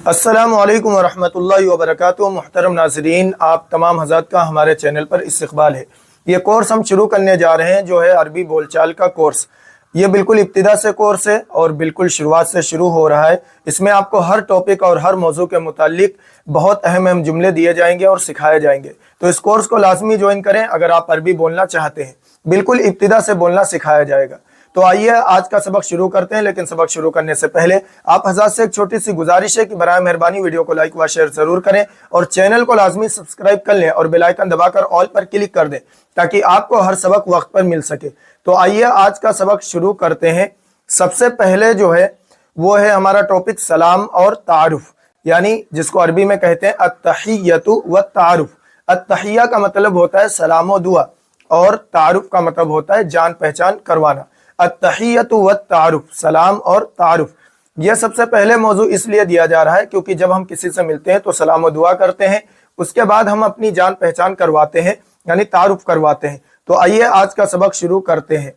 अस्सलामु अलैकुम वरहमतुल्लाहि वबरकातुहू। मुहतरम नाज़रीन, आप तमाम हज़रात का हमारे चैनल पर इस्तक़बाल है। ये कोर्स हम शुरू करने जा रहे हैं जो है अरबी बोलचाल का कोर्स। ये बिल्कुल इब्तिदा से कोर्स है और बिल्कुल शुरुआत से शुरू हो रहा है। इसमें आपको हर टॉपिक और हर मौजू के मुतालिक बहुत अहम जुमले दिए जाएंगे और सिखाए जाएंगे। तो इस कोर्स को लाजमी ज्वाइन करें अगर आप अरबी बोलना चाहते हैं। बिल्कुल इब्तिदा से बोलना सिखाया जाएगा। तो आइए आज का सबक शुरू करते हैं, लेकिन सबक शुरू करने से पहले आप हज़रात से एक छोटी सी गुजारिश है कि बराए मेहरबानी वीडियो को लाइक व शेयर जरूर करें और चैनल को लाजमी सब्सक्राइब कर लें और बेल आइकन दबाकर ऑल पर क्लिक कर दें ताकि आपको हर सबक वक्त पर मिल सके। तो आइए आज का सबक शुरू करते हैं। सबसे पहले जो है वो है हमारा टॉपिक सलाम और तारुफ, यानी जिसको अरबी में कहते हैं अत्तहियतु व तारुफ। अत्तहिया का मतलब होता है सलाम व दुआ और तारुफ का मतलब होता है जान पहचान करवाना। अत्तहियतु व तारुफ, सलाम और तारुफ। यह सबसे पहले मौजू इसलिए दिया जा रहा है क्योंकि जब हम किसी से मिलते हैं तो सलाम व दुआ करते हैं, उसके बाद हम अपनी जान पहचान करवाते हैं यानी तारुफ करवाते हैं। तो आइए आज का सबक शुरू करते हैं।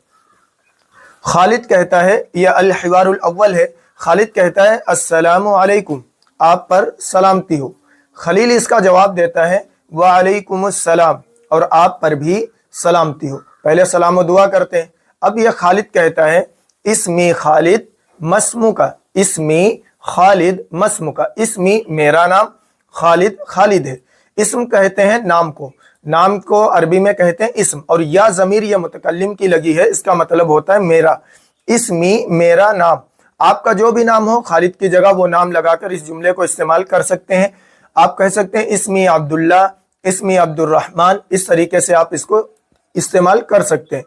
खालिद कहता है, यह अल हिवारुल अव्वल है। खालिद कहता है अस्सलामु अलैकुम, आप पर सलामती हो। खलील इसका जवाब देता है व अलैकुमुस सलाम, और आप पर भी सलामती हो। पहले सलाम व दुआ करते हैं। अब यह खालिद कहता है इस्मी खालिद मस्मुका, इस्मी खालिद मस्मुका, इस्मी मेरा नाम, खालिद खालिद है। इस्म कहते हैं नाम को, नाम को अरबी में कहते हैं इस्म, और या ज़मीर यह मुतकल्लिम की लगी है, इसका मतलब होता है मेरा। इस्मी मेरा नाम, आपका जो भी नाम हो खालिद की जगह वो नाम लगाकर इस जुमले को इस्तेमाल कर सकते हैं। आप कह सकते हैं इस्मी अब्दुल्ला, इस्मी अब्दुर्रहमान, इस तरीके से आप इसको इस्तेमाल कर सकते हैं।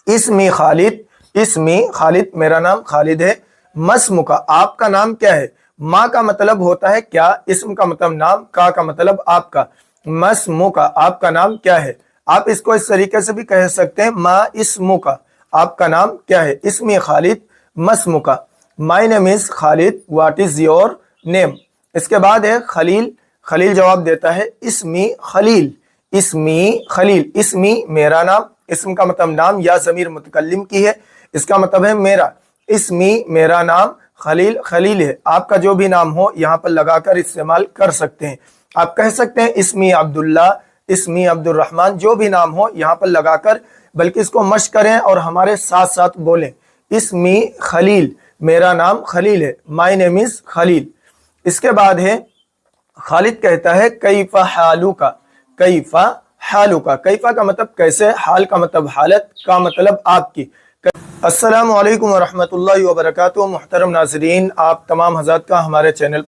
इस्मी खालिद, इस्मी खालिद मेरा नाम खालिद है। मस्मुका, आपका नाम क्या है। माँ का मतलब होता है क्या, इस्म का मतलब नाम, का मतलब आपका। मस्मुका, आपका नाम क्या है। आप इसको इस तरीके से भी कह सकते हैं मा इस्मुका, आपका नाम क्या है। इस्मी खालिद मस्मुका, my name is Khalid, what is your name. इसके बाद है खलील। खलील जवाब देता है इस्मी खलील, इस्मी खलील, इस्मी मेरा नाम, इस्म का मतलब नाम, या ज़मीर मुतकल्लिम की है, इसका मतलब है मेरा। इस्मी मेरा नाम, खलील खलील है। आपका जो भी नाम हो यहाँ पर लगाकर इस्तेमाल कर सकते हैं। आप कह सकते हैं इस्मी अब्दुल्ला, इस्मी अब्दुर्रहमान, जो भी नाम हो यहाँ पर लगाकर, बल्कि इसको मश्क करें और हमारे साथ साथ बोलें इस्मी खलील, मेरा नाम खलील है, माय नेम इज खलील। इसके बाद है खालिद कहता है कैफा हालुका, कैफा हालुका, कैफा का मतलब कैसे, हाल का मतलब हालत, का मतलब आपकी। अस्सलामु अलैकुम वरहमतुल्लाहि वबरकातुहू। मुहतरम नाज़रीन, आप तमाम हज़रात का हमारे चैनल